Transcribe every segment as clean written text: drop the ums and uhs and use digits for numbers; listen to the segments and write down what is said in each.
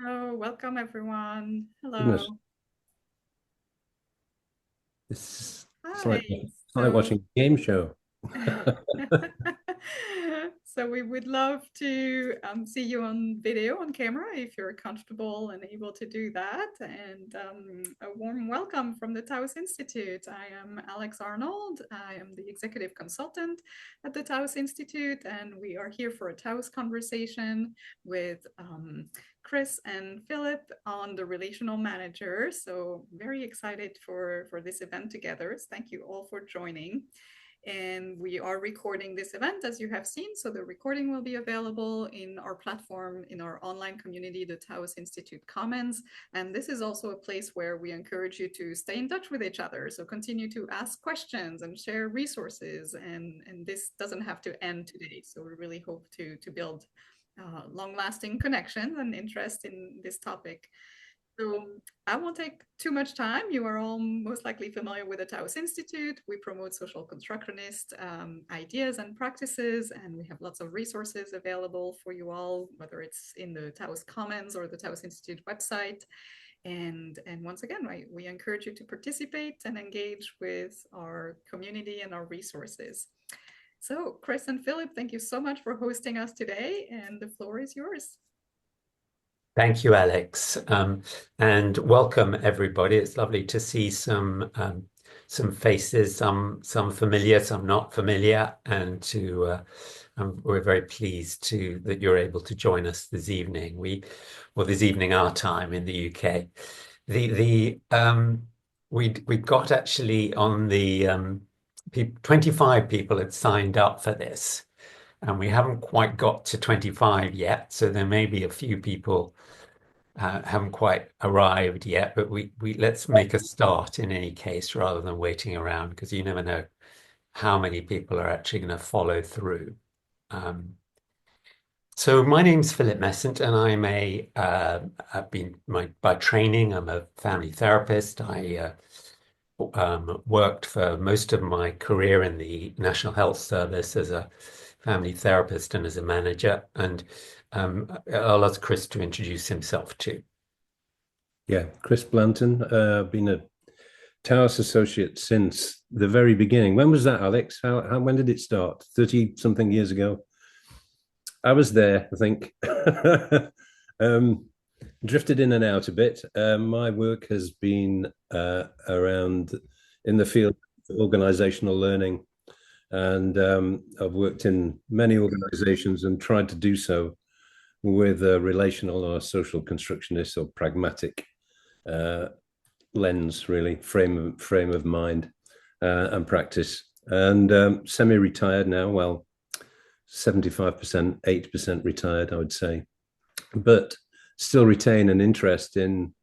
Oh, welcome everyone. Goodness, Hello. it's Hi. like So, watching a game show. so we would love to see you on video, on camera, if you're comfortable and able to do that. And a warm welcome from the Taos Institute. I am Alex Arnold. I am the executive consultant at the Taos Institute, and we are here for a Taos conversation with Chris and Philip on the relational manager. So very excited for this event together. Thank you all for joining. And we are recording this event, as you have seen. So the recording will be available in our platform, in our online community, the Taos Institute Commons. And this is also a place where we encourage you to stay in touch with each other. So continue to ask questions and share resources. And this doesn't have to end today. So we really hope to build long-lasting connections and interest in this topic. So I won't take too much time. You are all most likely familiar with the Taos Institute. We promote social constructionist ideas and practices, and we have lots of resources available for you all, whether it's in the Taos Commons or the Taos Institute website. And once again, we encourage you to participate and engage with our community and our resources. So, Chris and Philip, thank you so much for hosting us today, and the floor is yours. Thank you, Alex, and welcome everybody. It's lovely to see some faces, some familiar, some not familiar, and we're very pleased that you're able to join us this evening. This evening our time in the UK. We got actually on the 25 people had signed up for this. And we haven't quite got to 25 yet, so there may be a few people haven't quite arrived yet, but we let's make a start in any case rather than waiting around because you never know how many people are actually going to follow through. So my name's Philip Messent, and by training, I'm a family therapist. I worked for most of my career in the National Health Service as a family therapist and as a manager. And I'll ask Chris to introduce himself too. Yeah, Chris Blantern, been a Taos Associate since the very beginning. When was that, Alex? When did it start? 30 something years ago. I was there, I think. Drifted in and out a bit. My work has been around in the field of organizational learning, and I've worked in many organizations and tried to do so with a relational or social constructionist or pragmatic lens, really, frame of mind and practice. And semi-retired now, well, 75%, 8% retired, I would say, but still retain an interest in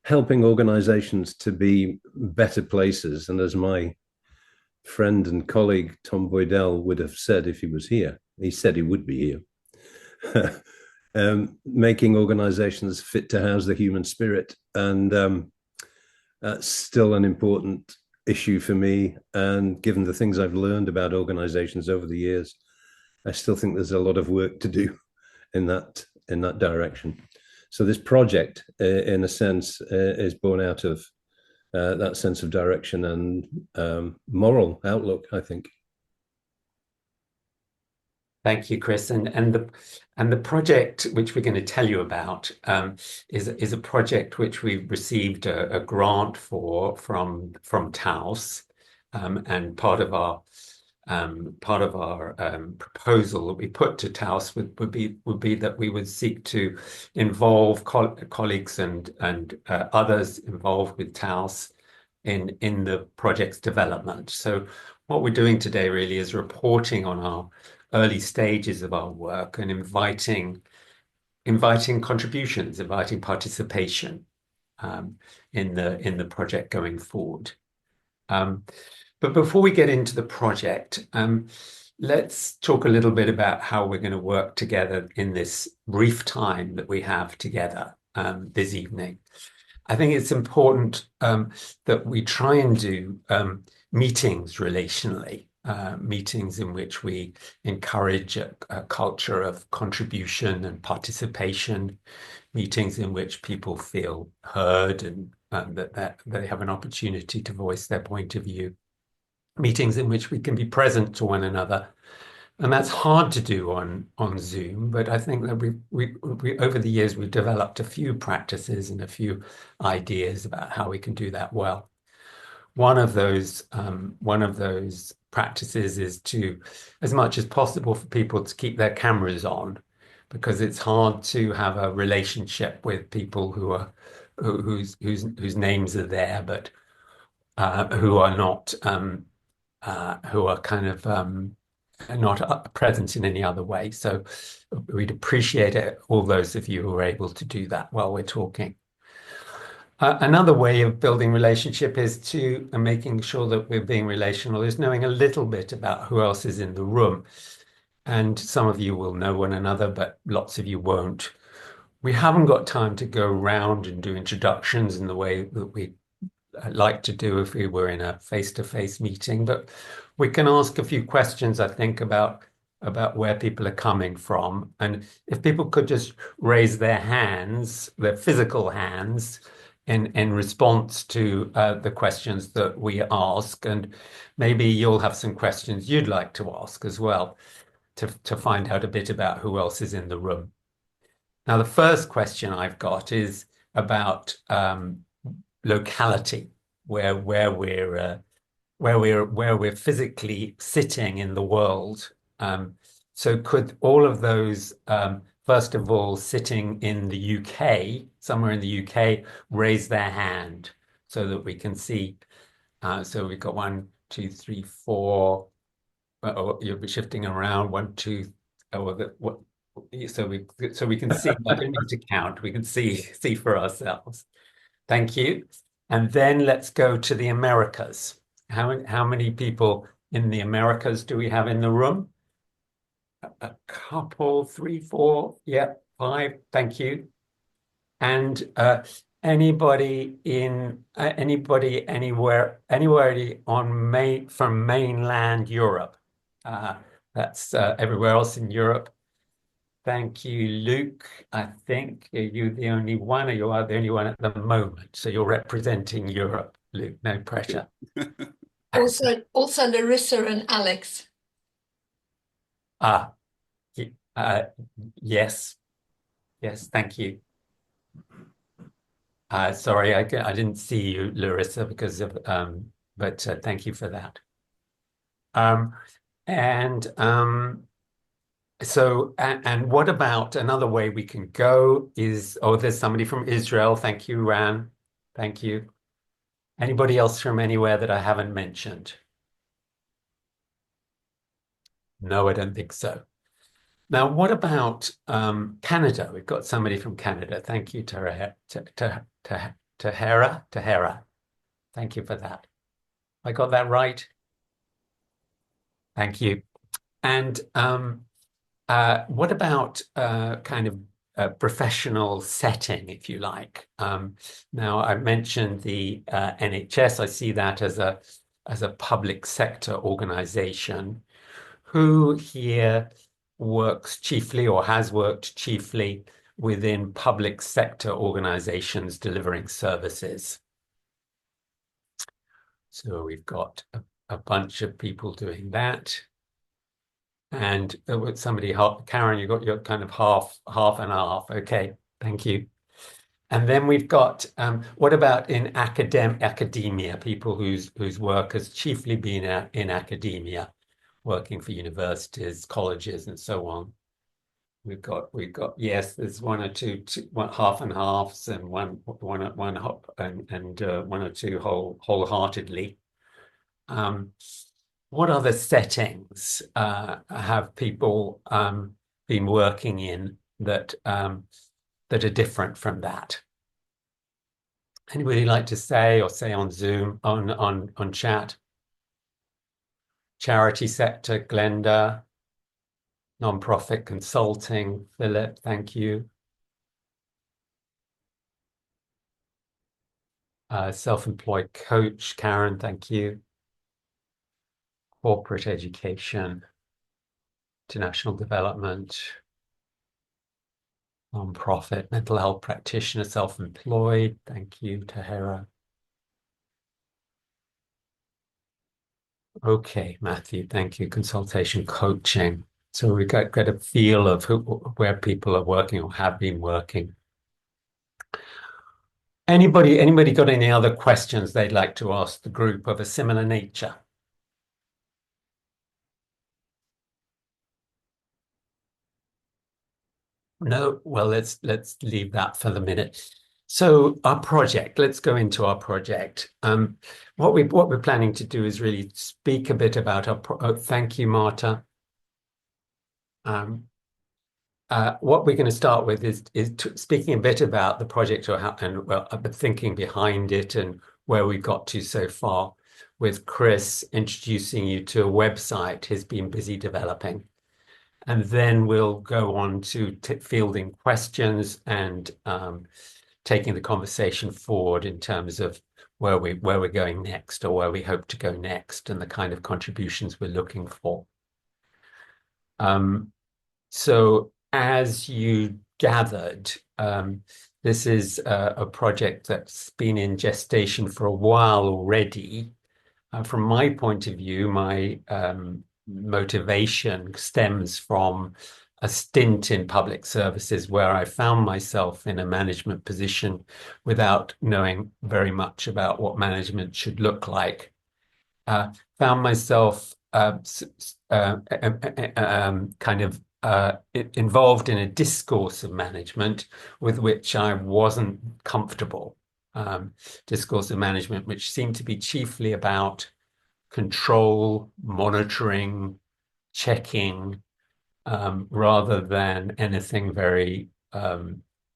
helping organizations to be better places. And as my friend and colleague Tom Boydell would have said if he was here, he said he would be here, making organizations fit to house the human spirit. And that's still an important issue for me. And given the things I've learned about organizations over the years, I still think there's a lot of work to do in that direction. So this project, in a sense, is born out of that sense of direction and moral outlook, I think. Thank you, Chris. And the project which we're going to tell you about is a project which we received a grant for from Taos, and part of our proposal that we put to Taos would be that we would seek to involve colleagues and others involved with Taos in the project's development. So what we're doing today really is reporting on our early stages of our work and inviting contributions, inviting participation in the project going forward. But before we get into the project, let's talk a little bit about how we're going to work together in this brief time that we have together this evening. I think it's important that we try and do meetings relationally. meetings in which we encourage a culture of contribution and participation, meetings in which people feel heard and that they have an opportunity to voice their point of view, meetings in which we can be present to one another. And that's hard to do on Zoom, but I think that we over the years we've developed a few practices and a few ideas about how we can do that well. One of those practices is to, as much as possible, for people to keep their cameras on, because it's hard to have a relationship with people whose names are there, but who are not who are kind of not present in any other way. So we'd appreciate it, all those of you who are able to do that while we're talking. Another way of building relationship is to making sure that we're being relational is knowing a little bit about who else is in the room. And some of you will know one another, but lots of you won't. We haven't got time to go around and do introductions in the way that we like to do if we were in a face-to-face meeting, but we can ask a few questions, I think, about where people are coming from. And if people could just raise their hands, their physical hands, in response to the questions that we ask, and maybe you'll have some questions you'd like to ask as well to find out a bit about who else is in the room. Now, the first question I've got is about locality, where we're physically sitting in the world. So could all of those, first of all, sitting in the UK, somewhere in the UK, raise their hand so that we can see? So we've got 1, 2, 3, 4. Oh, you'll be shifting around. 1, 2. So we can see. I don't need to count. We can see for ourselves. Thank you. And then let's go to the Americas. How many people in the Americas do we have in the room? A couple, 3, 4, yeah, 5. Thank you. And anybody anywhere from mainland Europe? That's everywhere else in Europe. Thank you, Luke. I think you're the only one, or you are the only one at the moment. So you're representing Europe, Luke. No pressure. Also Larissa and Alex. Yes. Yes, thank you. Sorry, I didn't see you, Larissa, because of but thank you for that. So, and what about another way we can go is, oh, there's somebody from Israel. Thank you, Ran. Thank you. Anybody else from anywhere that I haven't mentioned? No, I don't think so. Now, what about Canada? We've got somebody from Canada. Thank you, Tahera. Thank you for that. I got that right? Thank you. And what about kind of a professional setting, if you like? Now, I mentioned the NHS. I see that as a public sector organization. Who here works chiefly or has worked chiefly within public sector organizations delivering services? So we've got a bunch of people doing that. And somebody, Karen, you got your kind of half and half. Okay, thank you. And then we've got, what about in academia, people whose work has chiefly been in academia, working for universities, colleges, and so on. We've got yes, there's 1 or 2 half and halves, and one or two wholeheartedly. What other settings have people been working in that are different from that? Anybody like to say, or say on Zoom, on chat? Charity sector, Glenda. Nonprofit consulting, Philip, thank you. Self-employed coach, Karen, thank you. corporate education, international development, non-profit, mental health practitioner, self-employed. Thank you, Tahera. Okay, Matthew, thank you. Consultation, coaching. So we get a feel of where people are working or have been working. Anybody got any other questions they'd like to ask the group of a similar nature? No, well, let's leave that for the minute. So our project, let's go into our project. What we're planning to do is really speak a bit about our thank you, Marta. What we're going to start with is speaking a bit about the project and the thinking behind it and where we got to so far, with Chris introducing you to a website he's been busy developing. And then we'll go on to fielding questions and taking the conversation forward in terms of where we're going next, or where we hope to go next, and the kind of contributions we're looking for. So as you gathered, this is a project that's been in gestation for a while already. From my point of view, my motivation stems from a stint in public services where I found myself in a management position without knowing very much about what management should look like. Found myself involved in a discourse of management with which I wasn't comfortable. Discourse of management which seemed to be chiefly about control, monitoring, checking, rather than anything very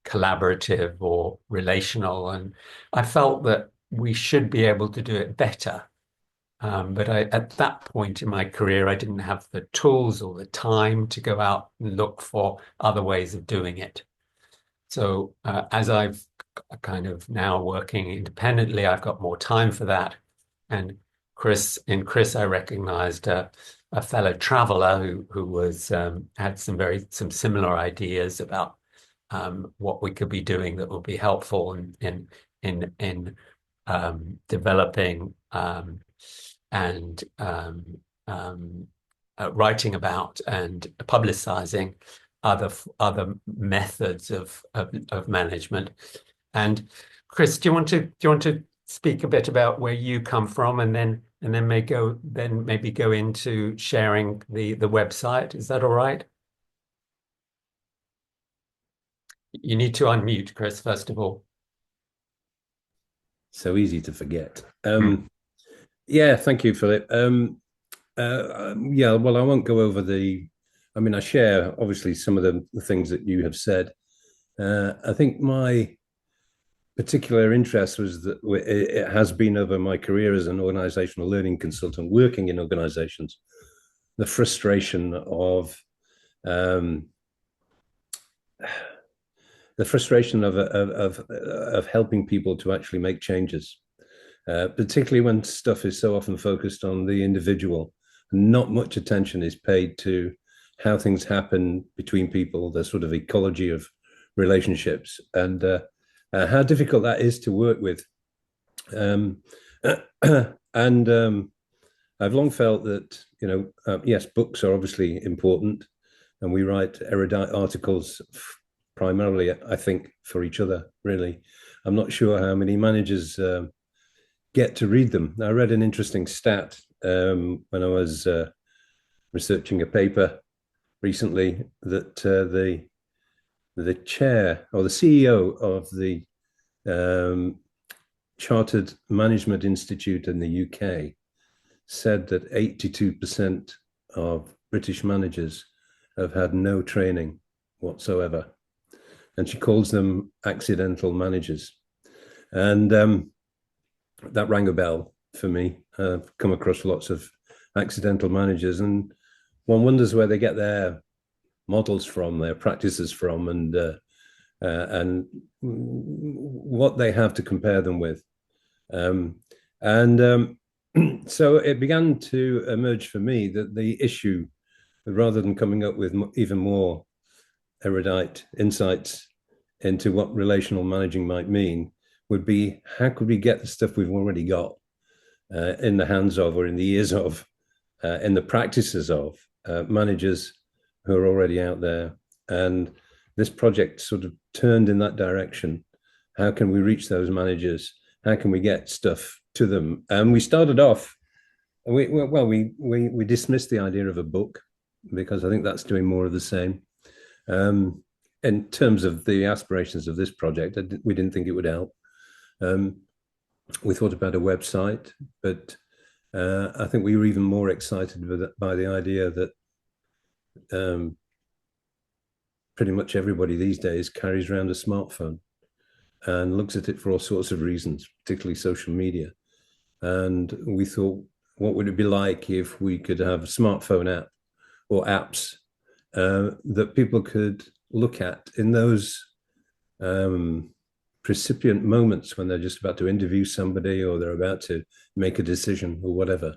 collaborative or relational. And I felt that we should be able to do it better. But at that point in my career, I didn't have the tools or the time to go out and look for other ways of doing it. So as I've kind of now working independently, I've got more time for that. And in Chris, I recognized a fellow traveler who was had some similar ideas about what we could be doing that would be helpful in developing and writing about and publicizing other methods of management. And Chris, do you want to speak a bit about where you come from, and then maybe go into sharing the website? Is that all right? You need to unmute, Chris, first of all. So easy to forget. Yeah, thank you, Philip. Yeah, well, I won't go over I share obviously some of the things that you have said. I think my particular interest was that it has been over my career as an organizational learning consultant, working in organizations, the frustration of helping people to actually make changes, particularly when stuff is so often focused on the individual. Not much attention is paid to how things happen between people, the sort of ecology of relationships, and how difficult that is to work with. And I've long felt that, yes, books are obviously important, and we write erudite articles primarily, I think, for each other, really. I'm not sure how many managers get to read them. I read an interesting stat when I was researching a paper recently that the chair or the CEO of the Chartered Management Institute in the UK said that 82% of British managers have had no training whatsoever. And she calls them accidental managers. And that rang a bell for me. I've come across lots of accidental managers, and one wonders where they get their models from, their practices from, and what they have to compare them with. so it began to emerge for me that the issue, rather than coming up with even more erudite insights into what relational managing might mean, would be how could we get the stuff we've already got in the hands of, or in the ears of, in the practices of managers who are already out there. And this project sort of turned in that direction. How can we reach those managers? How can we get stuff to them? And we started off, we dismissed the idea of a book because I think that's doing more of the same. In terms of the aspirations of this project, we didn't think it would help. We thought about a website, but I think we were even more excited by the idea that pretty much everybody these days carries around a smartphone and looks at it for all sorts of reasons, particularly social media. And we thought, what would it be like if we could have a smartphone app or apps that people could look at in those precipient moments when they're just about to interview somebody or they're about to make a decision or whatever.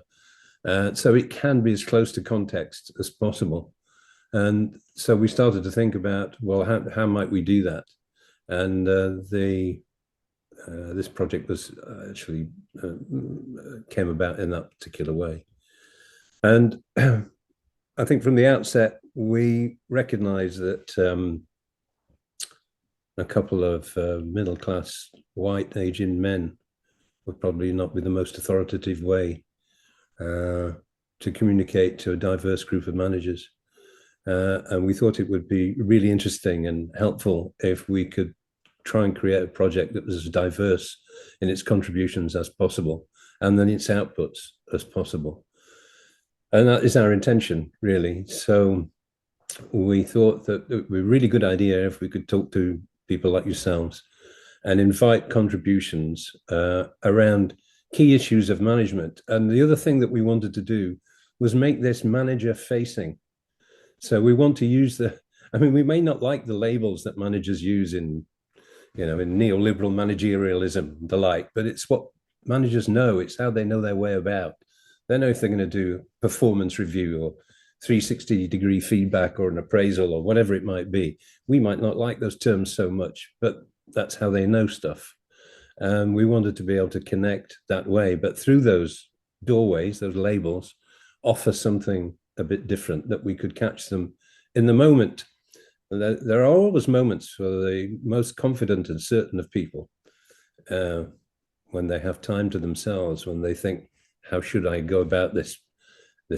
So it can be as close to context as possible. And so we started to think about, well, how might we do that? And this project was actually came about in that particular way. And I think from the outset, we recognized that a couple of middle-class white Asian men would probably not be the most authoritative way to communicate to a diverse group of managers. And we thought it would be really interesting and helpful if we could try and create a project that was as diverse in its contributions as possible, and then its outputs as possible. And that is our intention, really. So we thought that it would be a really good idea if we could talk to people like yourselves and invite contributions around key issues of management. And the other thing that we wanted to do was make this manager facing. So we want to use we may not like the labels that managers use in neoliberal managerialism, the like, but it's what managers know. It's how they know their way about. They know if they're going to do performance review or 360-degree feedback or an appraisal or whatever it might be. We might not like those terms so much, but that's how they know stuff. And we wanted to be able to connect that way, but through those doorways, those labels, offer something a bit different that we could catch them in the moment. There are always moments for the most confident and certain of people when they have time to themselves, when they think, how should I go about this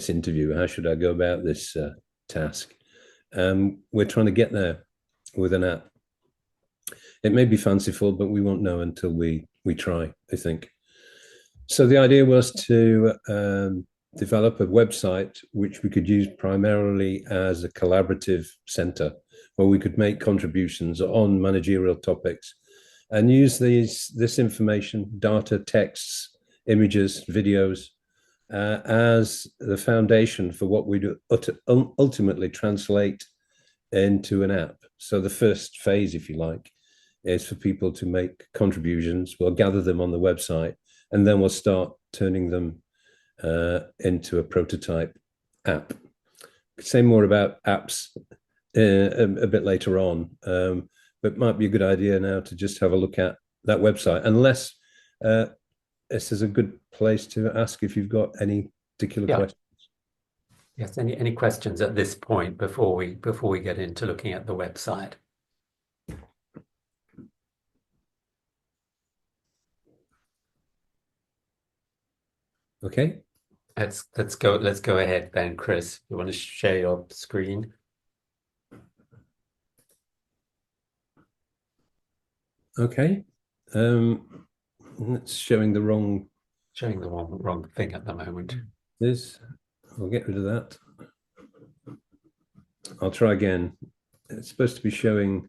interview? How should I go about this task? We're trying to get there with an app. It may be fanciful, but we won't know until we try, I think. So the idea was to develop a website which we could use primarily as a collaborative center where we could make contributions on managerial topics and use this information, data, texts, images, videos, as the foundation for what we do ultimately translate into an app. So the first phase, if you like, is for people to make contributions. We'll gather them on the website, and then we'll start turning them into a prototype app. Say more about apps a bit later on, but it might be a good idea now to just have a look at that website, unless this is a good place to ask if you've got any particular questions. Yes, any questions at this point before we get into looking at the website? Okay. Let's go ahead then, Chris. You want to share your screen? Okay. It's showing the wrong thing at the moment. I'll get rid of that. I'll try again. It's supposed to be showing.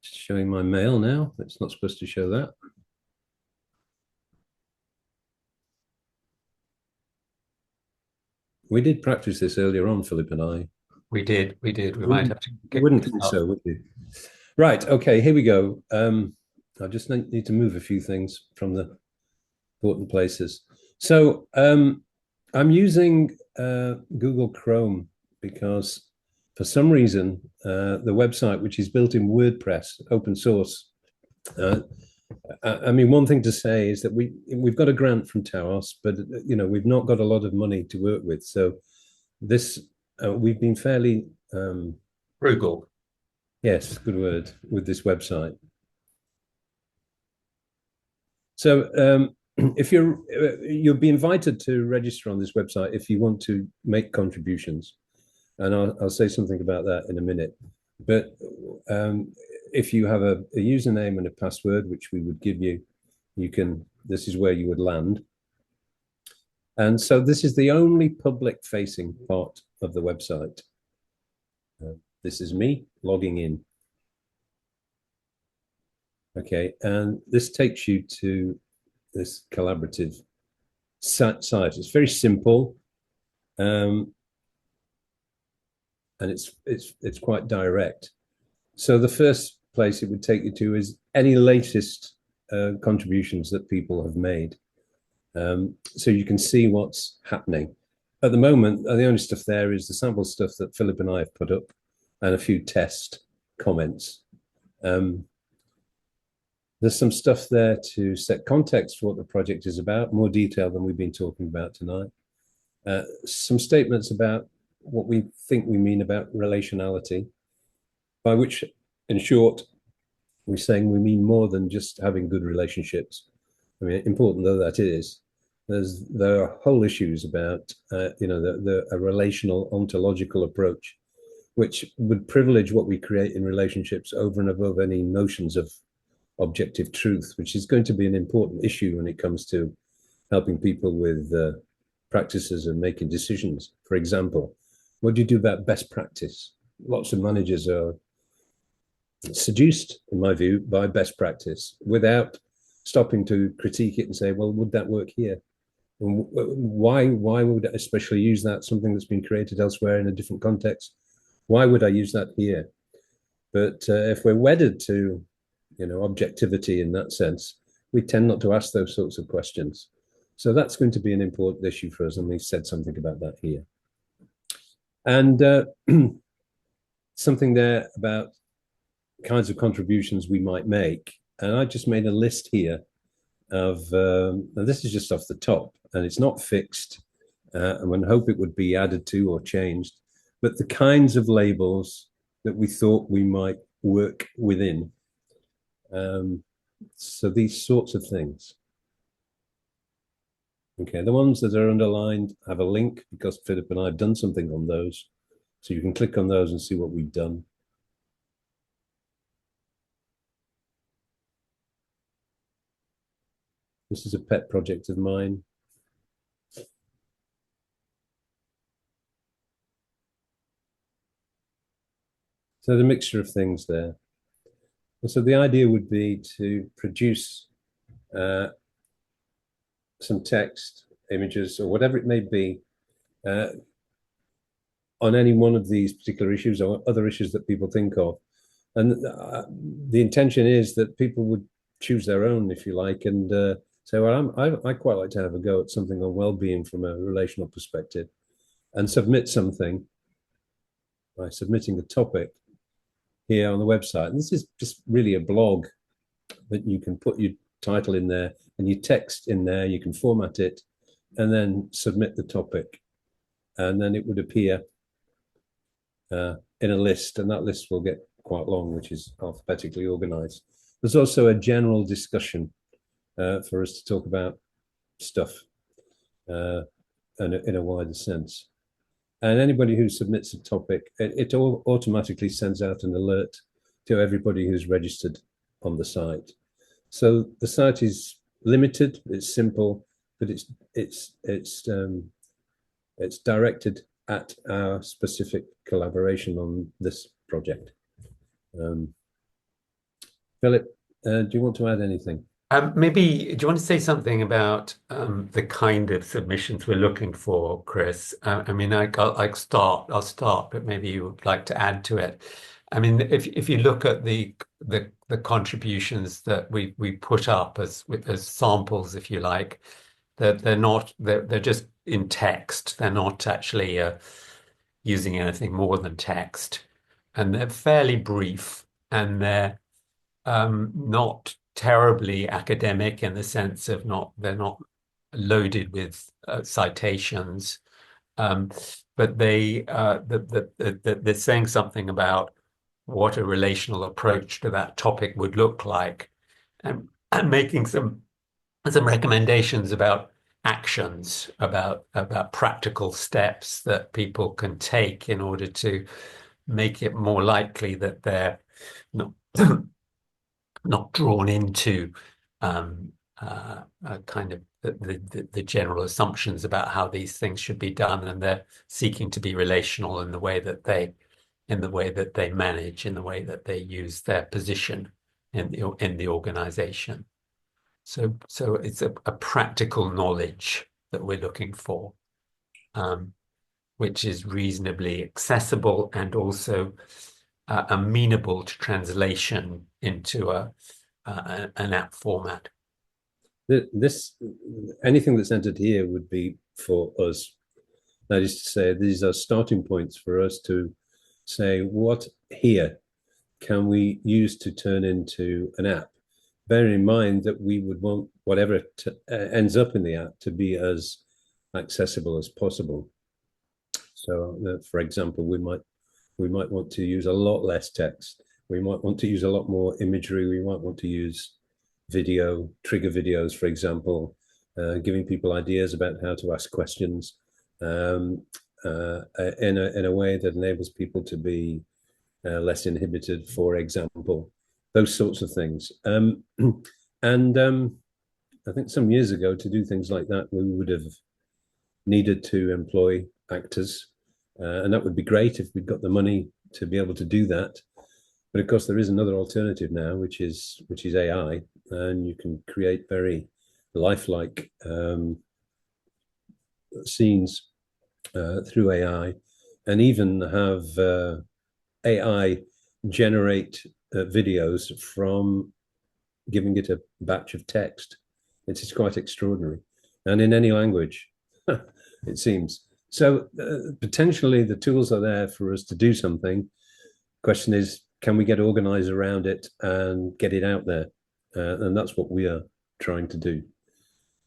It's showing my mail now. It's not supposed to show that. We did practice this earlier on, Philip and I. We did. We might have to You wouldn't think so, would you? Right. Okay. Here we go. I just need to move a few things from the important places. So I'm using Google Chrome because for some reason the website, which is built in WordPress, open source. I mean, one thing to say is that we've got a grant from Taos, but we've not got a lot of money to work with. So this we've been fairly frugal. Yes, good word, with this website. So if you'll be invited to register on this website if you want to make contributions, and I'll say something about that in a minute. But if you have a username and a password, which we would give you, this is where you would land. And so this is the only public-facing part of the website. This is me logging in. Okay, and this takes you to this collaborative site. It's very simple, and it's quite direct. So the first place it would take you to is any latest contributions that people have made. So you can see what's happening. At the moment, the only stuff there is the sample stuff that Philip and I have put up and a few test comments. There's some stuff there to set context for what the project is about, more detail than we've been talking about tonight. Some statements about what we think we mean about relationality, by which, in short, we're saying we mean more than just having good relationships. I mean, important though that is, there are whole issues about, a relational ontological approach, which would privilege what we create in relationships over and above any notions of objective truth, which is going to be an important issue when it comes to helping people with practices and making decisions. For example, what do you do about best practice? Lots of managers are seduced, in my view, by best practice without stopping to critique it and say, well, would that work here? And why would I especially use that, something that's been created elsewhere in a different context? Why would I use that here? But if we're wedded to objectivity in that sense, we tend not to ask those sorts of questions. So that's going to be an important issue for us, and we've said something about that here. And something there about kinds of contributions we might make. And I just made a list here of, and this is just off the top, and it's not fixed, and I hope it would be added to or changed, but the kinds of labels that we thought we might work within. So these sorts of things. Okay, the ones that are underlined have a link because Philip and I have done something on those. So you can click on those and see what we've done. This is a pet project of mine. So the mixture of things there. And so the idea would be to produce some text, images, or whatever it may be on any one of these particular issues or other issues that people think of. And the intention is that people would choose their own, if you like, and say, well, I quite like to have a go at something on well-being from a relational perspective, and submit something by submitting a topic here on the website. And this is just really a blog that you can put your title in there and your text in there, you can format it, and then submit the topic. And then it would appear in a list, and that list will get quite long, which is alphabetically organized. There's also a general discussion for us to talk about stuff in a wider sense. And anybody who submits a topic, it all automatically sends out an alert to everybody who's registered on the site. So the site is limited, it's simple, but it's directed at our specific collaboration on this project. Philip, do you want to add anything? Maybe, do you want to say something about the kind of submissions we're looking for, Chris? I mean, I'll start, but maybe you would like to add to it. I mean, if you look at the contributions that we put up as samples, if you like, they're just in text. They're not actually using anything more than text, and they're fairly brief, and they're not terribly academic in the sense of they're not loaded with citations, um, but they're saying something about what a relational approach to that topic would look like, and making some recommendations about actions, about practical steps that people can take in order to make it more likely that they're not not drawn into kind of the general assumptions about how these things should be done, and they're seeking to be relational in the way that they manage, in the way that they use their position in the organization. So it's a practical knowledge that we're looking for, which is reasonably accessible and also amenable to translation into an app format. Anything that's entered here would be for us. That is to say, these are starting points for us to say, what here can we use to turn into an app? Bearing in mind that we would want whatever ends up in the app to be as accessible as possible. So, for example, we might want to use a lot less text. We might want to use a lot more imagery. We might want to use video, trigger videos, for example, giving people ideas about how to ask questions in a way that enables people to be less inhibited, for example, those sorts of things. I think some years ago, to do things like that, we would have needed to employ actors, and that would be great if we'd got the money to be able to do that. But of course, there is another alternative now, which is AI, and you can create very lifelike scenes through AI, and even have AI generate videos from giving it a batch of text. It's quite extraordinary, and in any language, it seems. So potentially the tools are there for us to do something. Question is, can we get organized around it and get it out there? And that's what we are trying to do.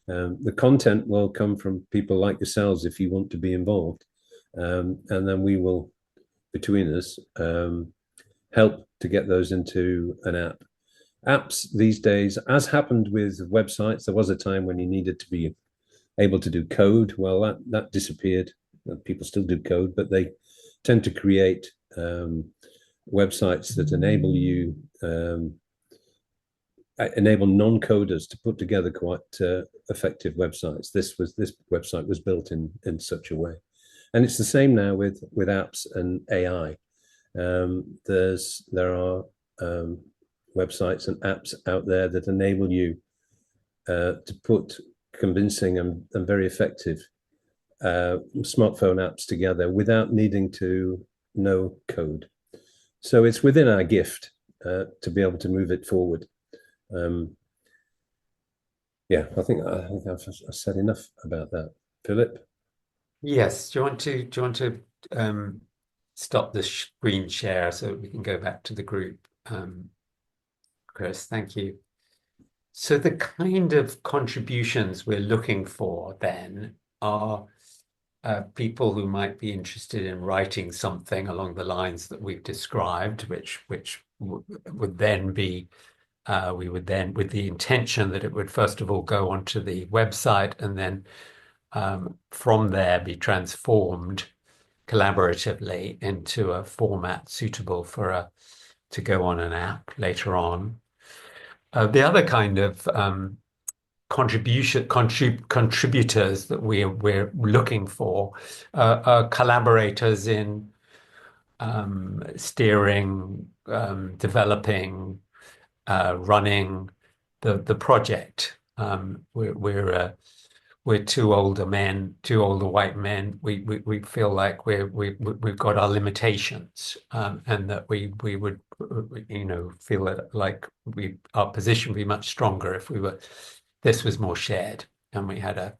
The content will come from people like yourselves if you want to be involved. And then we will, between us, help to get those into an app. Apps these days, as happened with websites, there was a time when you needed to be able to do code. Well, that disappeared. People still do code, but they tend to create websites that enable non-coders to put together quite effective websites. This website was built in such a way, and it's the same now with apps and AI. There are websites and apps out there that enable you to put convincing and very effective smartphone apps together without needing to know code. So it's within our gift to be able to move it forward. Yeah, I think I've said enough about that. Philip? Yes. Do you want to stop the screen share so we can go back to the group? Chris, thank you. So the kind of contributions we're looking for then are people who might be interested in writing something along the lines that we've described, which would then be, we would then, with the intention that it would first of all go onto the website and then from there be transformed collaboratively into a format suitable for to go on an app later on. The other kind of contributors that we're looking for are collaborators in steering, developing, running the project. We're two older men, two older white men. We feel like we've got our limitations, and that we would, feel like our position would be much stronger if this was more shared, and we had a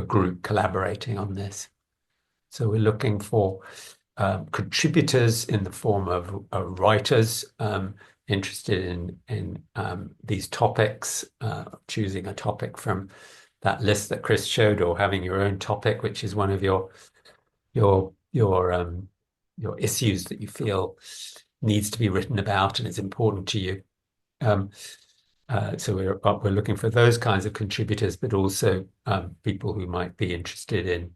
group collaborating on this. So we're looking for contributors in the form of writers interested in these topics, choosing a topic from that list that Chris showed, or having your own topic, which is one of your issues that you feel needs to be written about and is important to you. So we're looking for those kinds of contributors, but also people who might be interested in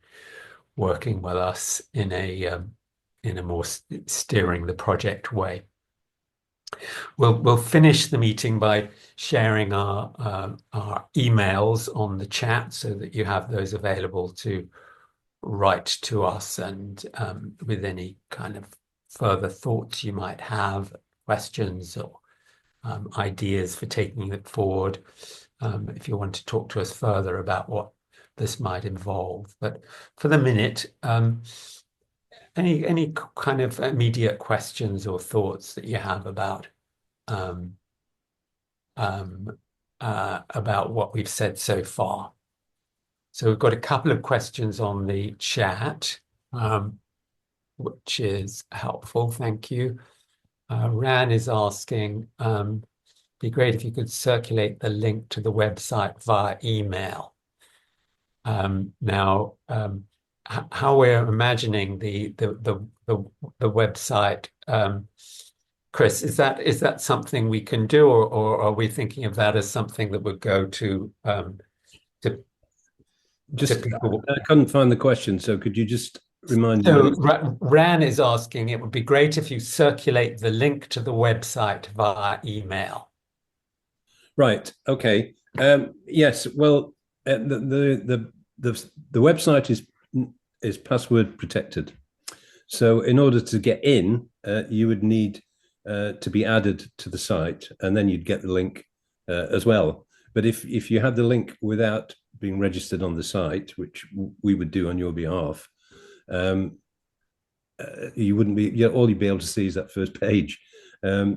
working with us in a more steering the project way. We'll finish the meeting by sharing our emails on the chat so that you have those available to write to us, and with any kind of further thoughts you might have, questions or ideas for taking it forward, if you want to talk to us further about what this might involve. But for the minute, any kind of immediate questions or thoughts that you have about what we've said so far? So we've got a couple of questions on the chat, which is helpful. Thank you. Ran is asking, be great if you could circulate the link to the website via email. Now, how we're imagining the website, Chris, is that something we can do, or are we thinking of that as something that would go to people? I couldn't find the question, so could you just remind me? So Ran is asking, it would be great if you circulate the link to the website via email. Right. Okay. Yes. Well, the website is password protected, so in order to get in, you would need to be added to the site, and then you'd get the link as well. But if you had the link without being registered on the site, which we would do on your behalf, you wouldn't be. All you'd be able to see is that first page.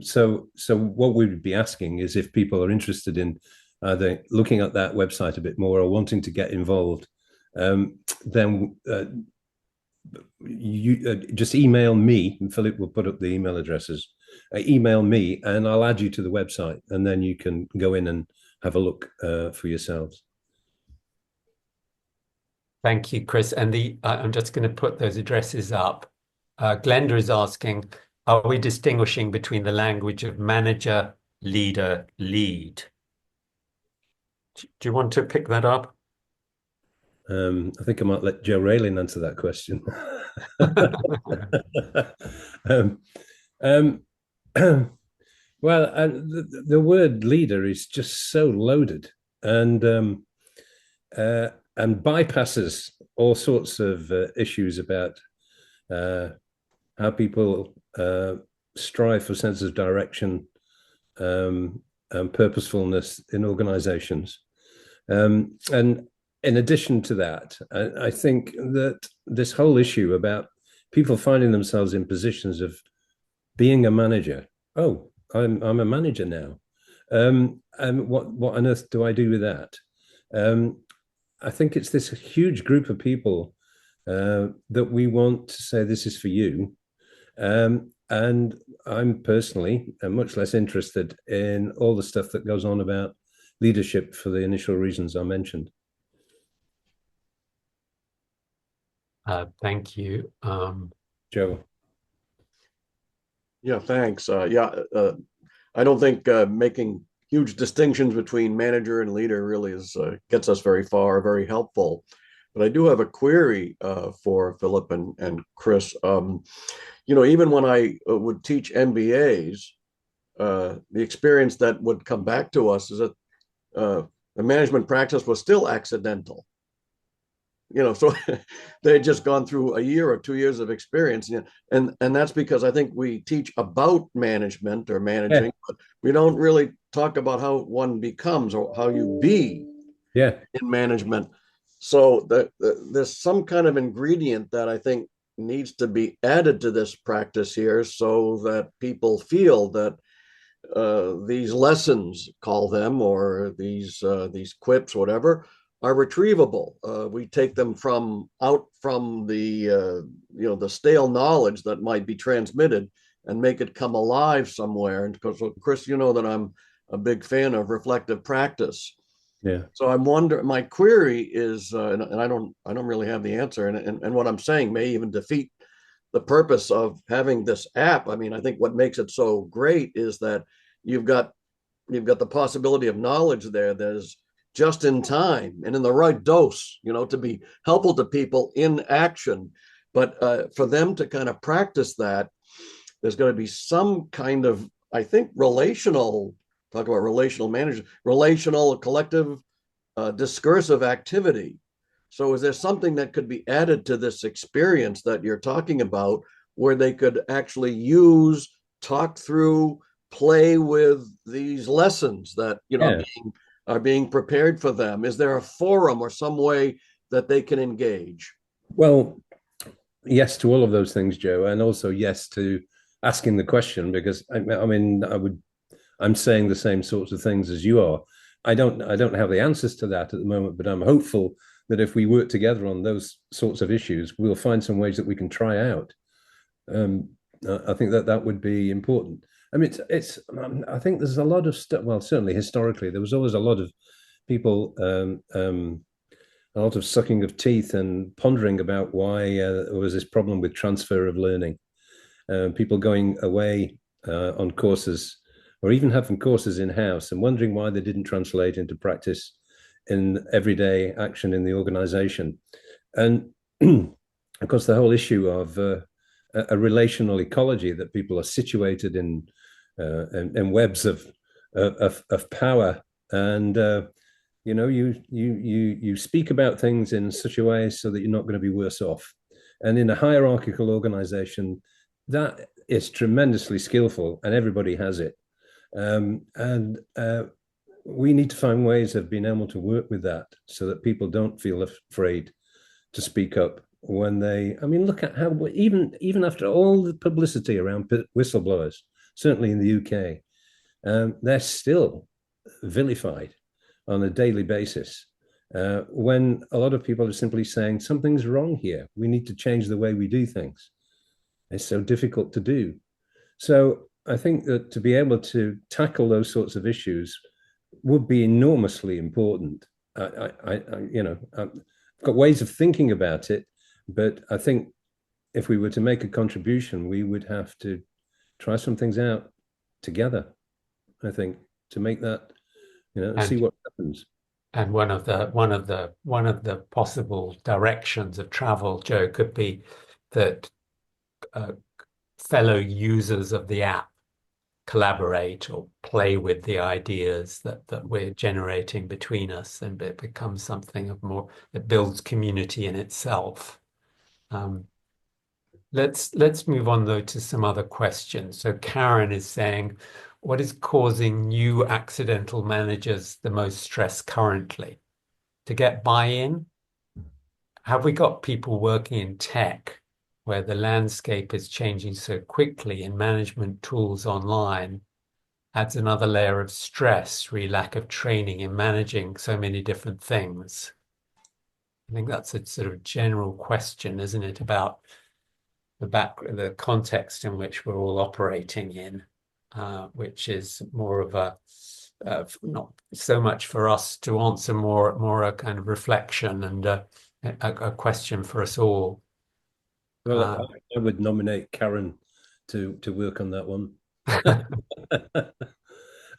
So what we would be asking is if people are interested in either looking at that website a bit more or wanting to get involved, then you just email me, and Philip will put up the email addresses. Email me and I'll add you to the website, and then you can go in and have a look for yourselves. Thank you, Chris. And I'm just going to put those addresses up. Glenda is asking, are we distinguishing between the language of manager, leader, lead? Do you want to pick that up? I think I might let Joe Raylin answer that question. Well, the word leader is just so loaded and bypasses all sorts of issues about how people strive for sense of direction and purposefulness in organizations. And in addition to that, I think that this whole issue about people finding themselves in positions of being a manager. Oh, I'm a manager now. And what on earth do I do with that? I think it's this huge group of people that we want to say this is for you. And I'm personally much less interested in all the stuff that goes on about leadership for the initial reasons I mentioned. Thank you. Joe. Yeah, thanks. I don't think making huge distinctions between manager and leader really gets us very far, very helpful. But I do have a query for Philip and Chris. Even when I would teach MBAs, the experience that would come back to us is that the management practice was still accidental. so they had just gone through a year or 2 years of experience, and that's because I think we teach about management or managing, but we don't really talk about how one becomes or how you be in management. So there's some kind of ingredient that I think needs to be added to this practice here, so that people feel that these lessons, call them, or these quips, whatever, are retrievable. We take them out from the the stale knowledge that might be transmitted, and make it come alive somewhere. And because, Chris, you know that I'm a big fan of reflective practice. Yeah. So I'm wondering. My query is, and I don't really have the answer, and what I'm saying may even defeat the purpose of having this app. I mean, I think what makes it so great is that you've got the possibility of knowledge there that is just in time and in the right dose, to be helpful to people in action. But for them to kind of practice that, there's going to be some kind of, I think, talk about relational management, relational collective discursive activity. So is there something that could be added to this experience that you're talking about, where they could actually talk through, play with these lessons that are being prepared for them? Is there a forum or some way that they can engage? Well, yes to all of those things, Joe, and also yes to asking the question, because I'm saying the same sorts of things as you are. I don't have the answers to that at the moment, but I'm hopeful that if we work together on those sorts of issues, we'll find some ways that we can try out. I think that would be important. I mean, I think there's a lot of stuff. Well, certainly historically, there was always a lot of people, a lot of sucking of teeth and pondering about why there was this problem with transfer of learning. People going away on courses, or even having courses in-house, and wondering why they didn't translate into practice in everyday action in the organization. And of course, the whole issue of a relational ecology, that people are situated in webs of power, and you speak about things in such a way so that you're not going to be worse off. And in a hierarchical organization, that is tremendously skillful, and everybody has it. We need to find ways of being able to work with that, so that people don't feel afraid to speak up when look at how, even after all the publicity around whistleblowers, certainly in the UK, they're still vilified on a daily basis, when a lot of people are simply saying something's wrong here. We need to change the way we do things. It's so difficult to do. So I think that to be able to tackle those sorts of issues would be enormously important. I've got ways of thinking about it, but I think if we were to make a contribution, we would have to try some things out together, I think, to make that, see what happens. And one of the possible directions of travel, Joe, could be that fellow users of the app collaborate or play with the ideas that we're generating between us, and it becomes something of more that builds community in itself. Let's move on, though, to some other questions. So Karen is saying, what is causing new accidental managers the most stress currently? To get buy-in? Have we got people working in tech, where the landscape is changing so quickly, and management tools online adds another layer of stress, lack of training in managing so many different things? I think that's a sort of general question, isn't it, about the context in which we're all operating in, which is more of a not so much for us to answer, more a kind of reflection and a question for us all. Well, I would nominate Karen to work on that one.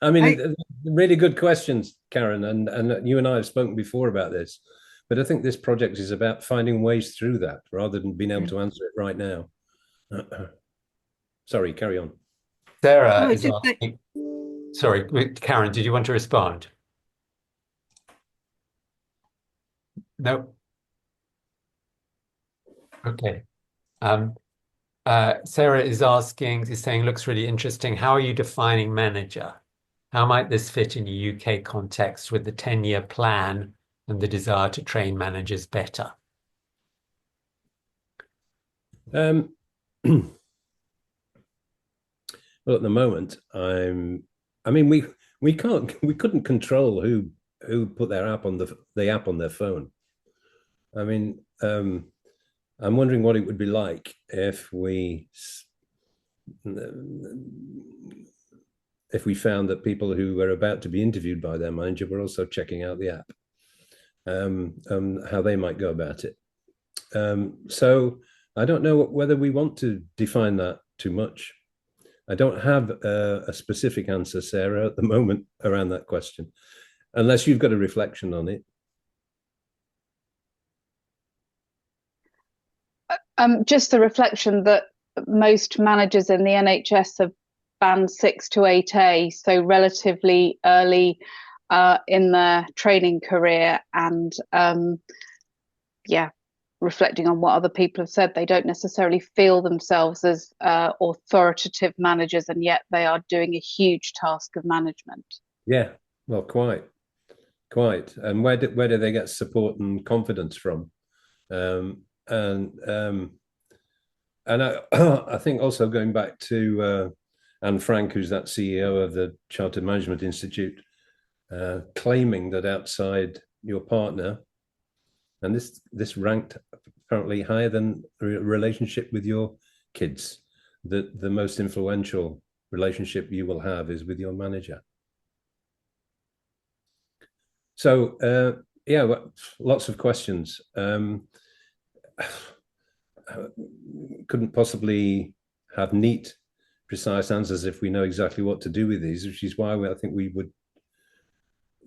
I mean, really good questions, Karen, and you and I have spoken before about this, but I think this project is about finding ways through that rather than being able to answer it right now. Sorry, carry on. Sarah is asking. Sorry, Karen, did you want to respond? No. Okay. Sarah is saying, looks really interesting. How are you defining manager? How might this fit in a UK context with the 10-year plan and the desire to train managers better? Well, at the moment, we couldn't control who put their app on the app on their phone. I mean, I'm wondering what it would be like if we found that people who were about to be interviewed by their manager were also checking out the app, how they might go about it. So I don't know whether we want to define that too much. I don't have a specific answer, Sarah, at the moment around that question, unless you've got a reflection on it. Just the reflection that most managers in the NHS have band 6 to 8A, so relatively early in their training career, and reflecting on what other people have said, they don't necessarily feel themselves as authoritative managers, and yet they are doing a huge task of management. Yeah, well, quite. And where do they get support and confidence from? And I think also going back to Anne Frank, who's that CEO of the Chartered Management Institute, claiming that outside your partner, and this ranked apparently higher than a relationship with your kids, that the most influential relationship you will have is with your manager. So yeah, lots of questions. Couldn't possibly have neat, precise answers if we know exactly what to do with these, which is why I think we would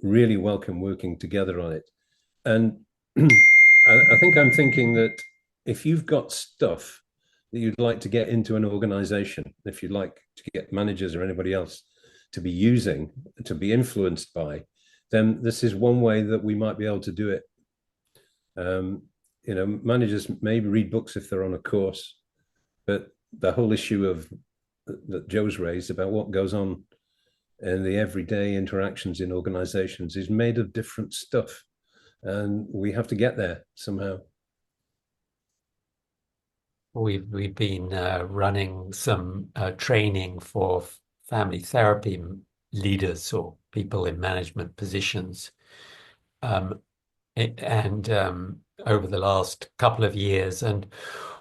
really welcome working together on it. And I think I'm thinking that if you've got stuff that you'd like to get into an organization, if you'd like to get managers or anybody else to be using, to be influenced by, then this is one way that we might be able to do it. Managers maybe read books if they're on a course, but the whole issue that Joe's raised about what goes on in the everyday interactions in organizations is made of different stuff, and we have to get there somehow. We've been running some training for family therapy leaders or people in management positions, and over the last couple of years, and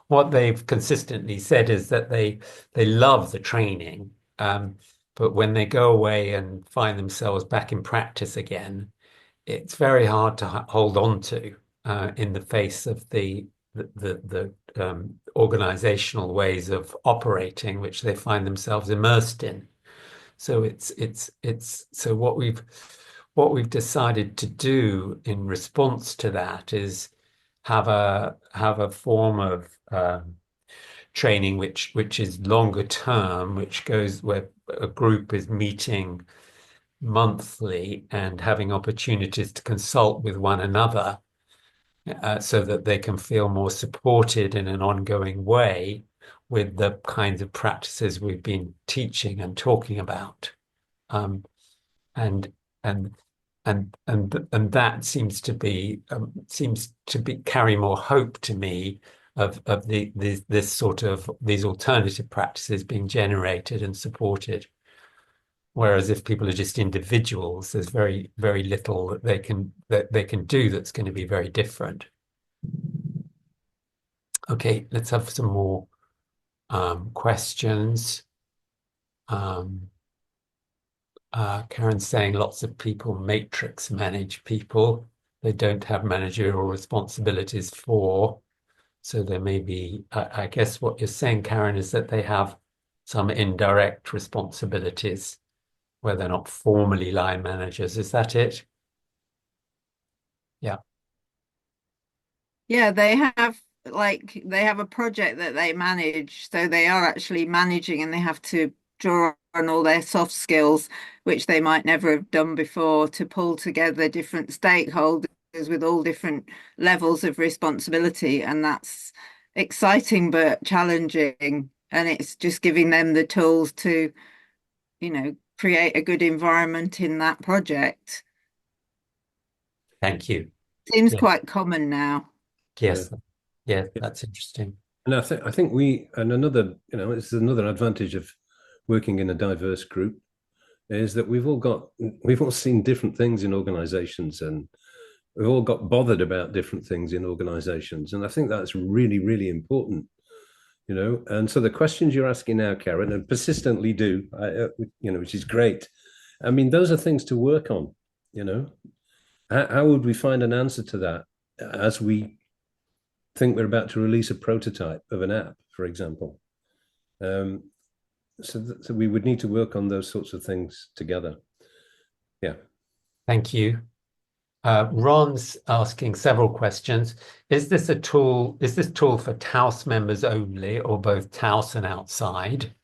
what they've consistently said is that they love the training, but when they go away and find themselves back in practice again, it's very hard to hold on to in the face of the organizational ways of operating which they find themselves immersed in. So so what we've decided to do in response to that is have a form of training which is longer term, which goes where a group is meeting monthly and having opportunities to consult with one another, so that they can feel more supported in an ongoing way with the kinds of practices we've been teaching and talking about, and that seems to be carry more hope to me of this sort of these alternative practices being generated and supported. Whereas if people are just individuals, there's very, very little that they can do that's going to be very different. Okay, let's have some more questions. Karen's saying lots of people matrix manage people they don't have managerial responsibilities for. So there may be, I guess what you're saying, Karen, is that they have some indirect responsibilities where they're not formally line managers. Is that it? Yeah. Yeah, they have a project that they manage, so they are actually managing, and they have to draw on all their soft skills, which they might never have done before, to pull together different stakeholders with all different levels of responsibility. And that's exciting but challenging, and it's just giving them the tools to, create a good environment in that project. Thank you. Seems Yeah. quite common now. Yes. Yeah, that's interesting. And I think another, it's another advantage of working in a diverse group is that we've all seen different things in organizations, and we've all got bothered about different things in organizations. And I think that's really, really important, And so the questions you're asking now, Karen, and persistently do, which is great. I mean, those are things to work on, How would we find an answer to that as we think we're about to release a prototype of an app, for example? So we would need to work on those sorts of things together. Yeah. Thank you. Ron's asking several questions. Is this tool for Taos members only, or both Taos and outside?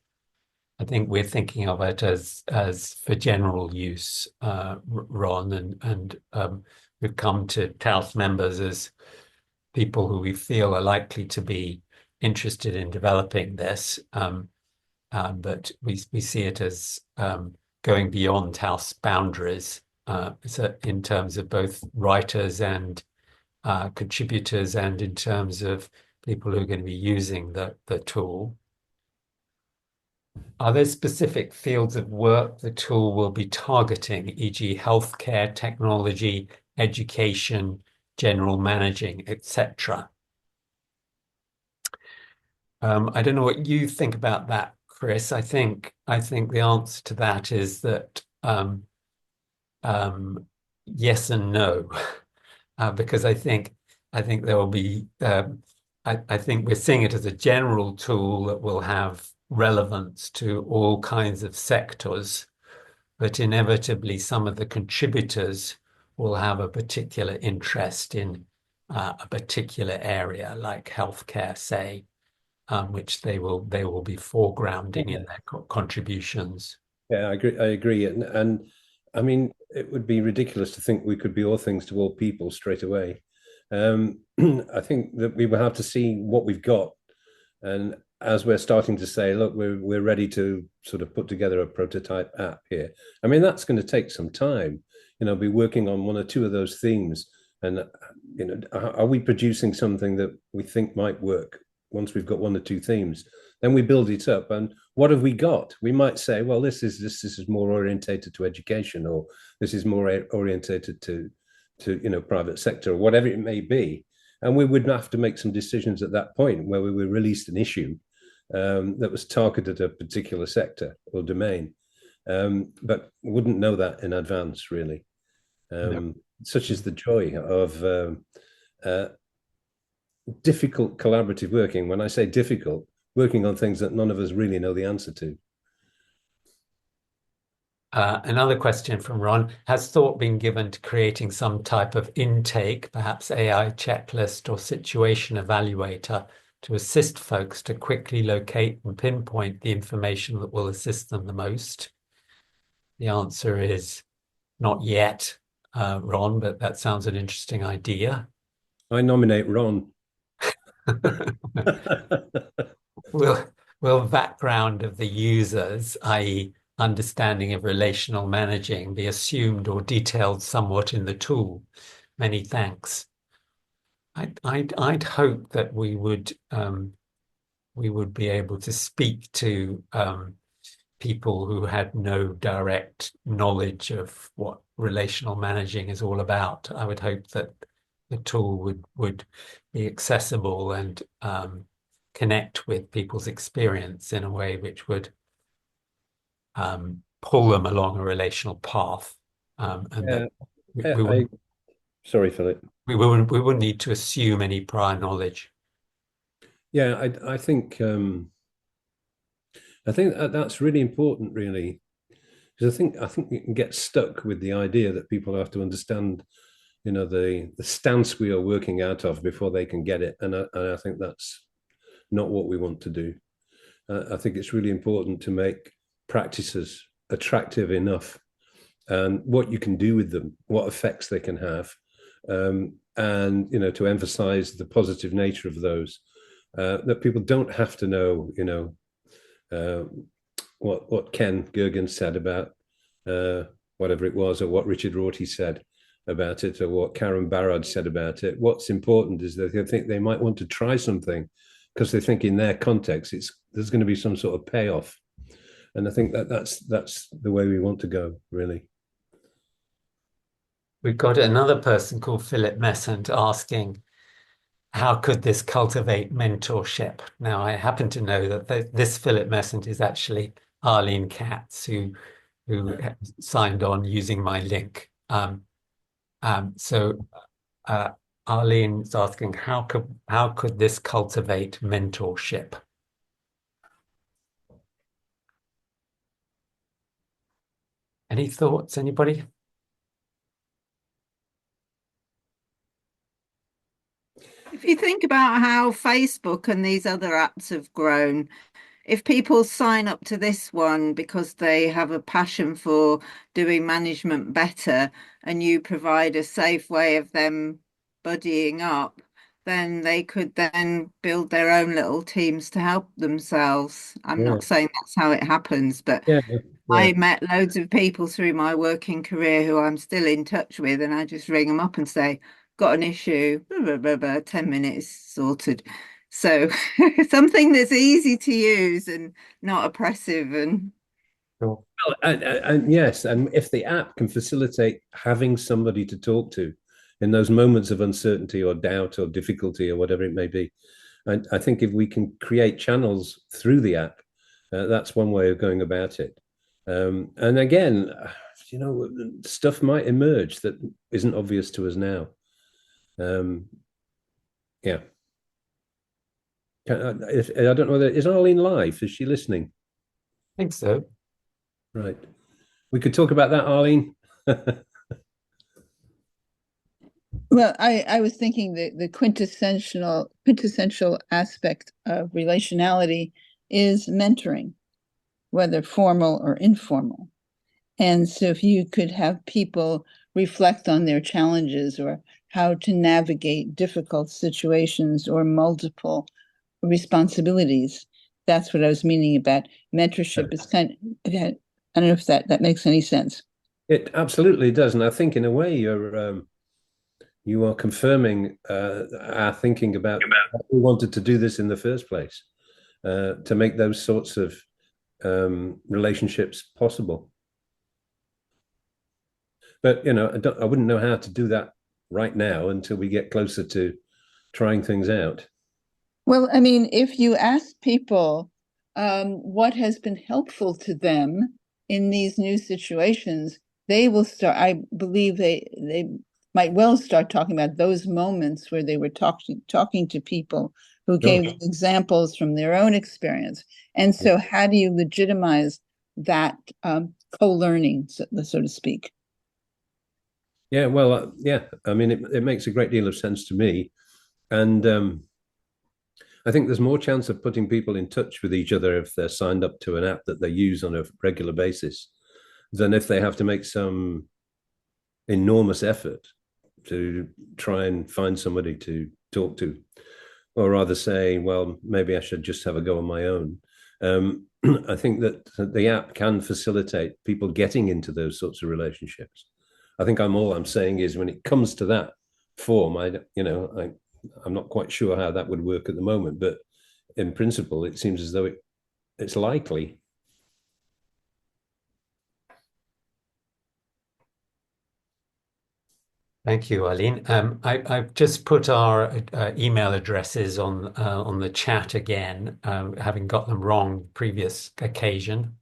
I think we're thinking of it as for general use, Ron, and we've come to Taos members as people who we feel are likely to be interested in developing this, but we see it as going beyond Taos boundaries, so in terms of both writers and contributors, and in terms of people who are going to be using the tool. Are there specific fields of work the tool will be targeting, e.g. healthcare, technology, education, general managing, etc.? I don't know what you think about that, Chris. I think the answer to that is that yes and no, because I think there will be. I think we're seeing it as a general tool that will have relevance to all kinds of sectors, but inevitably some of the contributors will have a particular interest in a particular area, like healthcare, say, which they will be foregrounding in their contributions. Yeah, I agree. And I mean, it would be ridiculous to think we could be all things to all people straight away. I think that we will have to see what we've got, and as we're starting to say, look, we're ready to sort of put together a prototype app here. I mean, that's going to take some time, be working on one or two of those themes. And, are we producing something that we think might work once we've got one or two themes? Then we build it up. And what have we got? We might say, well, this is more orientated to education, or this is more orientated to private sector, or whatever it may be. And we would have to make some decisions at that point where we released an issue that was targeted at a particular sector or domain, but wouldn't know that in advance, really. Such is the joy of difficult collaborative working. When I say difficult, working on things that none of us really know the answer to. Another question from Ron: has thought been given to creating some type of intake, perhaps AI checklist or situation evaluator, to assist folks to quickly locate and pinpoint the information that will assist them the most? The answer is not yet, Ron, but that sounds an interesting idea. I nominate Ron. Will background of the users, i.e. understanding of relational managing, be assumed or detailed somewhat in the tool? Many thanks. I'd hope that we would be able to speak to people who had no direct knowledge of what relational managing is all about. I would hope that the tool would be accessible and connect with people's experience in a way which would pull them along a relational path. Sorry, Philip. We wouldn't need to assume any prior knowledge. Yeah, I think that's really important, really, because I think we can get stuck with the idea that people have to understand, the stance we are working out of before they can get it, and I think that's not what we want to do. I think it's really important to make practices attractive enough, and what you can do with them, what effects they can have, and to emphasize the positive nature of those, that people don't have to know, what Ken Gergen said about whatever it was, or what Richard Rorty said about it, or what Karen Barrard said about it. What's important is that they think they might want to try something because they think in their context there's going to be some sort of payoff. And I think that's the way we want to go, really. We've got another person called Philip Messent asking, how could this cultivate mentorship? Now, I happen to know that this Philip Messent is actually Arlene Katz, who signed on using my link. So Arlene is asking, how could this cultivate mentorship? Any thoughts, anybody? If you think about how Facebook and these other apps have grown, if people sign up to this one because they have a passion for doing management better, and you provide a safe way of them buddying up, then they could then build their own little teams to help themselves. I'm not saying that's how it happens, but I met loads of people through my working career who I'm still in touch with, and I just ring them up and say, got an issue, 10 minutes sorted. So something that's easy to use and not oppressive. And well, and yes, and if the app can facilitate having somebody to talk to in those moments of uncertainty or doubt or difficulty or whatever it may be, I think if we can create channels through the app, that's one way of going about it. And again, stuff might emerge that isn't obvious to us now. Yeah. I don't know whether is Arlene live? Is she listening? I think so. Right. We could talk about that, Arlene. Well, I was thinking the quintessential aspect of relationality is mentoring, whether formal or informal. And so if you could have people reflect on their challenges or how to navigate difficult situations or multiple responsibilities, that's what I was meaning about mentorship. Is kind of, I don't know if that makes any sense. It absolutely does. And I think in a way you are confirming our thinking about why we wanted to do this in the first place, to make those sorts of relationships possible. But I wouldn't know how to do that right now until we get closer to trying things out. Well, I mean, if you ask people what has been helpful to them in these new situations, they will start. I believe they might well start talking about those moments where they were talking to people who gave them examples from their own experience. And so, how do you legitimize that co-learning, so to speak? Yeah, well, I mean, it makes a great deal of sense to me. And I think there's more chance of putting people in touch with each other if they're signed up to an app that they use on a regular basis than if they have to make some enormous effort to try and find somebody to talk to, or rather say, well, maybe I should just have a go on my own. I think that the app can facilitate people getting into those sorts of relationships. I think all I'm saying is when it comes to that form, I'm not quite sure how that would work at the moment, but in principle, it seems as though it's likely. Thank you, Arlene. I've just put our email addresses on the chat again, having got them wrong previous occasion.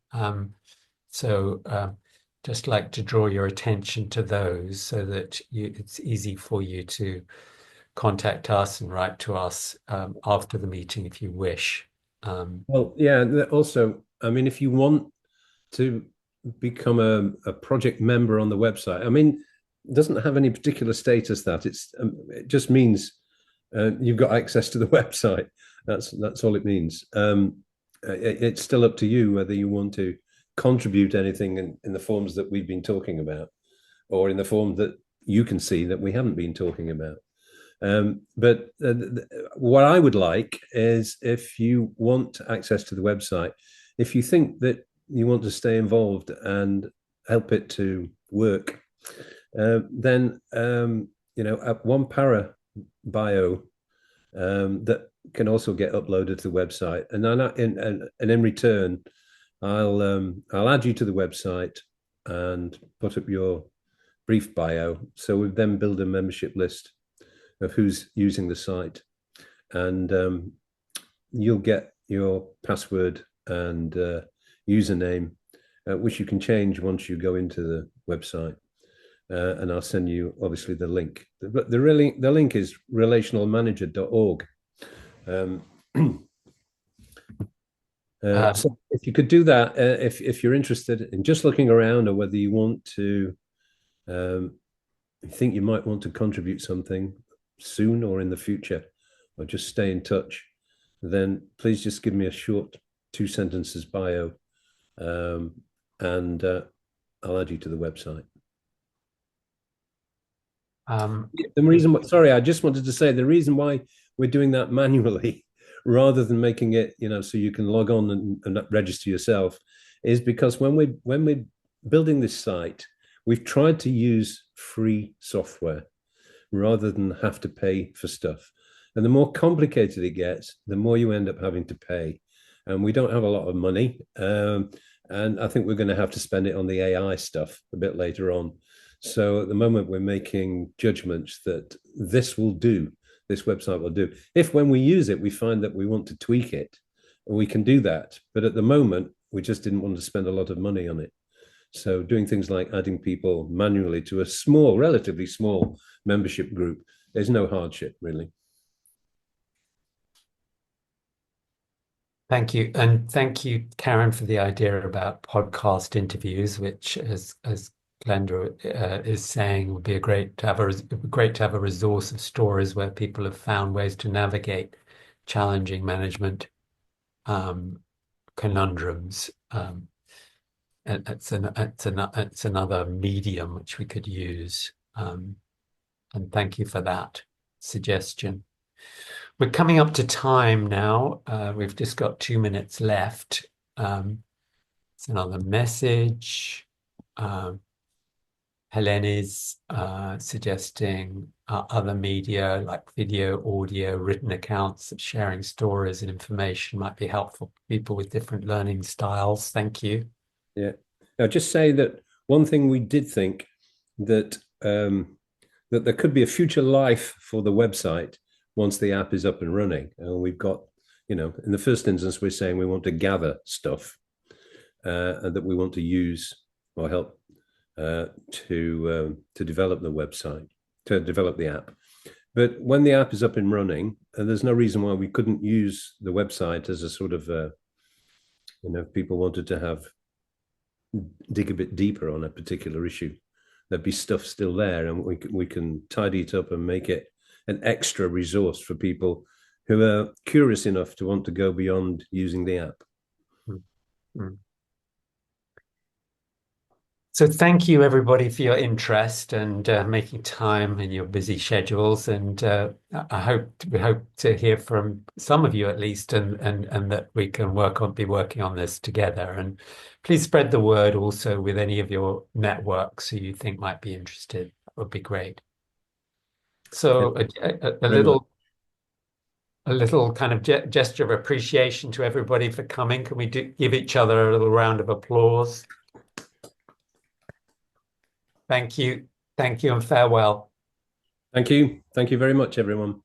So just like to draw your attention to those so that it's easy for you to contact us and write to us after the meeting if you wish. Well, yeah, also, I mean, if you want to become a project member on the website, I mean, it doesn't have any particular status that it just means you've got access to the website. That's all it means. It's still up to you whether you want to contribute anything in the forms that we've been talking about, or in the form that you can see that we haven't been talking about. But what I would like is, if you want access to the website, if you think that you want to stay involved and help it to work, then one para bio that can also get uploaded to the website, and then in return, I'll add you to the website and put up your brief bio. So we then build a membership list of who's using the site, and you'll get your password and username, which you can change once you go into the website. And I'll send you obviously the link. But the link is relationalmanager.org. So if you could do that, if you're interested in just looking around, or whether you want to, you think you might want to contribute something soon or in the future, or just stay in touch, then please just give me a short 2 sentences bio, and I'll add you to the website. The reason, sorry, I just wanted to say the reason why we're doing that manually rather than making it, so you can log on and register yourself, is because when we're building this site, we've tried to use free software rather than have to pay for stuff. And the more complicated it gets, the more you end up having to pay. And we don't have a lot of money. And I think we're going to have to spend it on the AI stuff a bit later on. So at the moment, we're making judgments that this website will do. If when we use it, we find that we want to tweak it, we can do that. But at the moment, we just didn't want to spend a lot of money on it. So doing things like adding people manually to a relatively small membership group, there's no hardship, really. Thank you. And thank you, Karen, for the idea about podcast interviews, which, as Glenda is saying, would be great to have a resource of stories where people have found ways to navigate challenging management conundrums. It's another medium which we could use. And thank you for that suggestion. We're coming up to time now. We've just got 2 minutes left. It's another message. Helen is suggesting other media like video, audio, written accounts of sharing stories and information might be helpful for people with different learning styles. Thank you. Yeah. I'll just say that one thing we did think that that there could be a future life for the website once the app is up and running. And we've got, in the first instance, we're saying we want to gather stuff and that we want to use or help to develop the website, to develop the app. But when the app is up and running, there's no reason why we couldn't use the website as a sort of, if people wanted to dig a bit deeper on a particular issue, there'd be stuff still there, and we can tidy it up and make it an extra resource for people who are curious enough to want to go beyond using the app. Mm-hmm. So thank you, everybody, for your interest and making time in your busy schedules. And we hope to hear from some of you at least, and that we can be working on this together. And please spread the word also with any of your networks who you think might be interested. That would be great. So a little kind of gesture of appreciation to everybody for coming. Can we give each other a little round of applause? Thank you. Thank you and farewell. Thank you. Thank you very much, everyone.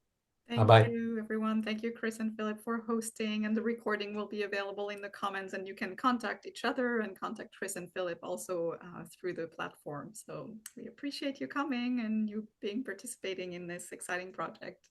Thank you, everyone. Thank you, Chris and Philip, for hosting. And the recording will be available in the comments, and you can contact each other and contact Chris and Philip also through the platform. So we appreciate you coming and you participating in this exciting project.